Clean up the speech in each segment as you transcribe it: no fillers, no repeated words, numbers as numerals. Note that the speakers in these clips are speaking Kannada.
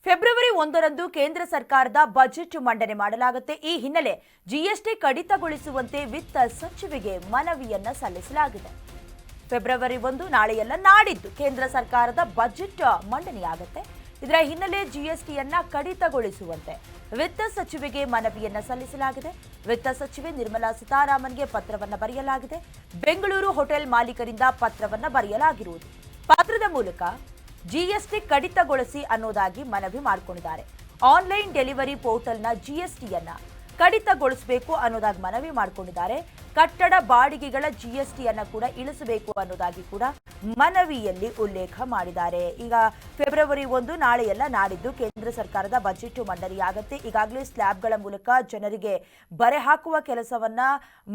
ಫೆಬ್ರವರಿ 1ರಂದು ಕೇಂದ್ರ ಸರ್ಕಾರದ ಬಜೆಟ್ ಮಂಡನೆ ಮಾಡಲಾಗುತ್ತೆ. ಈ ಹಿನ್ನೆಲೆ ಜಿಎಸ್ಟಿ ಕಡಿತಗೊಳಿಸುವಂತೆ ವಿತ್ತ ಸಚಿವೆಗೆ ಮನವಿಯನ್ನ ಸಲ್ಲಿಸಲಾಗಿದೆ. ಫೆಬ್ರವರಿ 1 ನಾಳೆಯಲ್ಲ ನಾಡಿದ್ದು ಕೇಂದ್ರ ಸರ್ಕಾರದ ಬಜೆಟ್ ಮಂಡನೆಯಾಗುತ್ತೆ. ಇದರ ಹಿನ್ನೆಲೆ ಜಿಎಸ್ಟಿಯನ್ನ ಕಡಿತಗೊಳಿಸುವಂತೆ ವಿತ್ತ ಸಚಿವೆಗೆ ಮನವಿಯನ್ನ ಸಲ್ಲಿಸಲಾಗಿದೆ. ವಿತ್ತ ಸಚಿವೆ ನಿರ್ಮಲಾ ಸೀತಾರಾಮನ್ಗೆ ಪತ್ರವನ್ನ ಬರೆಯಲಾಗಿದೆ. ಬೆಂಗಳೂರು ಹೋಟೆಲ್ ಮಾಲೀಕರಿಂದ ಪತ್ರವನ್ನ ಬರೆಯಲಾಗಿರುವುದು. ಪತ್ರದ ಮೂಲಕ ಜಿಎಸ್ಟಿ ಕಡಿತಗೊಳಿಸಿ ಅನ್ನೋದಾಗಿ ಮನವಿ ಮಾಡಿಕೊಂಡಿದ್ದಾರೆ. ಆನ್ಲೈನ್ ಡೆಲಿವರಿ ಪೋರ್ಟಲ್ನ ಜಿಎಸ್ಟಿಯನ್ನ ಕಡಿತಗೊಳಿಸಬೇಕು ಅನ್ನೋದಾಗಿ ಮನವಿ ಮಾಡಿಕೊಂಡಿದ್ದಾರೆ. ಕಟ್ಟಡ ಬಾಡಿಗೆಗಳ ಜಿಎಸ್ಟಿಯನ್ನ ಕೂಡ ಇಳಿಸಬೇಕು ಅನ್ನೋದಾಗಿ ಕೂಡ ಮನವಿಯಲ್ಲಿ ಉಲ್ಲೇಖ ಮಾಡಿದ್ದಾರೆ. ಈಗ ಫೆಬ್ರವರಿ 1 ನಾಳೆಯಲ್ಲ ನಾಡಿದ್ದು ಕೇಂದ್ರ ಸರ್ಕಾರದ ಬಜೆಟ್ ಮಂಡನೆಯಾಗುತ್ತೆ. ಈಗಾಗಲೇ ಸ್ಲ್ಯಾಬ್ಗಳ ಮೂಲಕ ಜನರಿಗೆ ಬರೆ ಹಾಕುವ ಕೆಲಸವನ್ನ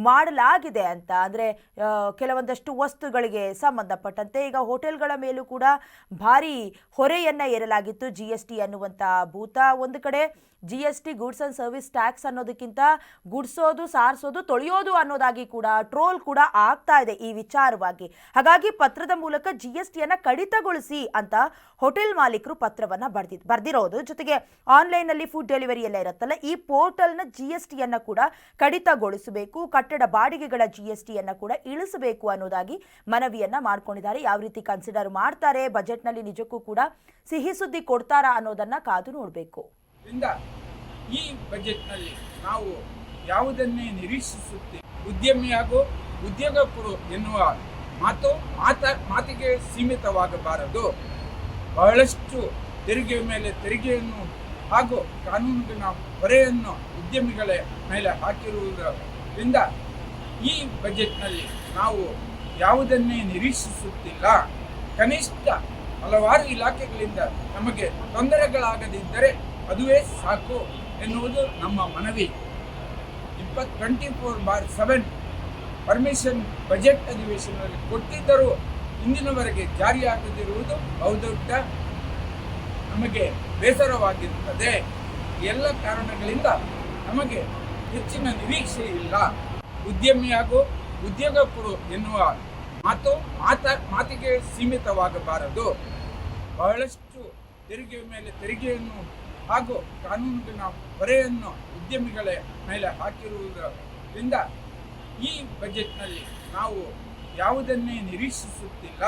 ಮಾಡಲಾಗಿದೆ ಅಂತ ಅಂದ್ರೆ ಕೆಲವೊಂದಷ್ಟು ವಸ್ತುಗಳಿಗೆ ಸಂಬಂಧಪಟ್ಟಂತೆ ಈಗ ಹೋಟೆಲ್ಗಳ ಮೇಲೂ ಕೂಡ ಭಾರಿ ಹೊರೆಯನ್ನ ಏರಲಾಗಿತ್ತು. ಜಿಎಸ್ಟಿ ಅನ್ನುವಂತ ಭೂತ ಒಂದು ಕಡೆ GST goods and service tax ಅನ್ನೋದಕ್ಕಿಂತ ಗುಡ್ಸೋದು ಸಾರಿಸೋದು ತೊಳೆಯೋದು ಅನ್ನೋದಾಗಿ ಕೂಡ ಟ್ರೋಲ್ ಕೂಡ ಆಗ್ತಾ ಇದೆ ಈ ವಿಚಾರವಾಗಿ. ಹಾಗಾಗಿ ಪತ್ರದ ಮೂಲಕ ಜಿಎಸ್ಟಿಯನ್ನ ಕಡಿತಗೊಳಿಸಿ ಅಂತ ಹೋಟೆಲ್ ಮಾಲೀಕರು ಪತ್ರವನ್ನ ಬರ್ದಿರೋದು ಜೊತೆಗೆ ಆನ್ಲೈನ್ ನಲ್ಲಿ ಫುಡ್ ಡೆಲಿವರಿ ಎಲ್ಲ ಇರುತ್ತಲ್ಲ ಈ ಪೋರ್ಟಲ್ನ ಜಿಎಸ್ಟಿಯನ್ನ ಕೂಡ ಕಡಿತಗೊಳಿಸಬೇಕು, ಕಟ್ಟಡ ಬಾಡಿಗೆಗಳ ಜಿಎಸ್ಟಿಯನ್ನ ಕೂಡ ಇಳಿಸಬೇಕು ಅನ್ನೋದಾಗಿ ಮನವಿಯನ್ನ ಮಾಡ್ಕೊಂಡಿದ್ದಾರೆ. ಯಾವ ರೀತಿ ಕನ್ಸಿಡರ್ ಮಾಡ್ತಾರೆ, ಬಜೆಟ್ ನಲ್ಲಿ ನಿಜಕ್ಕೂ ಕೂಡ ಸಿಹಿ ಸುದ್ದಿ ಕೊಡ್ತಾರಾ ಅನ್ನೋದನ್ನ ಕಾದು ನೋಡಬೇಕು. ಈ ಬಜೆಟ್ನಲ್ಲಿ ನಾವು ಯಾವುದನ್ನೇ ನಿರೀಕ್ಷಿಸುತ್ತೇವೆ. ಉದ್ಯಮಿ ಹಾಗೂ ಉದ್ಯೋಗಪರು ಎನ್ನುವ ಮಾತಿಗೆ ಸೀಮಿತವಾಗಬಾರದು. ಬಹಳಷ್ಟು ತೆರಿಗೆ ಮೇಲೆ ತೆರಿಗೆಯನ್ನು ಹಾಗೂ ಕಾನೂನಿನ ಹೊರೆಯನ್ನು ಉದ್ಯಮಿಗಳ ಮೇಲೆ ಹಾಕಿರುವುದರಿಂದ ಈ ಬಜೆಟ್ನಲ್ಲಿ ನಾವು ಯಾವುದನ್ನೇ ನಿರೀಕ್ಷಿಸುತ್ತಿಲ್ಲ. ಕನಿಷ್ಠ ಹಲವಾರು ಇಲಾಖೆಗಳಿಂದ ನಮಗೆ ತೊಂದರೆಗಳಾಗದಿದ್ದರೆ ಅದುವೇ ಸಾಕು ಎನ್ನುವುದು ನಮ್ಮ ಮನವಿ. 24/7 ಪರ್ಮಿಷನ್ ಬಜೆಟ್ ಅಧಿವೇಶನದಲ್ಲಿ ಕೊಟ್ಟಿದ್ದರೂ ಇಂದಿನವರೆಗೆ ಜಾರಿಯಾಗದಿರುವುದು ಬಹುದೊಡ್ಡ ನಮಗೆ ಬೇಸರವಾಗಿರುತ್ತದೆ. ಎಲ್ಲ ಕಾರಣಗಳಿಂದ ನಮಗೆ ಹೆಚ್ಚಿನ ನಿರೀಕ್ಷೆ ಇಲ್ಲ. ಉದ್ಯಮಿ ಹಾಗೂ ಉದ್ಯೋಗಪರು ಎನ್ನುವ ಮಾತಿಗೆ ಸೀಮಿತವಾಗಬಾರದು. ಬಹಳಷ್ಟು ತೆರಿಗೆ ಮೇಲೆ ತೆರಿಗೆಯನ್ನು ಹಾಗೂ ಕಾನೂನಿನ ಹೊರೆಯನ್ನು ಉದ್ಯಮಿಗಳ ಮೇಲೆ ಹಾಕಿರುವುದರಿಂದ ಈ ಬಜೆಟ್ನಲ್ಲಿ ನಾವು ಯಾವುದನ್ನೇ ನಿರೀಕ್ಷಿಸುತ್ತಿಲ್ಲ.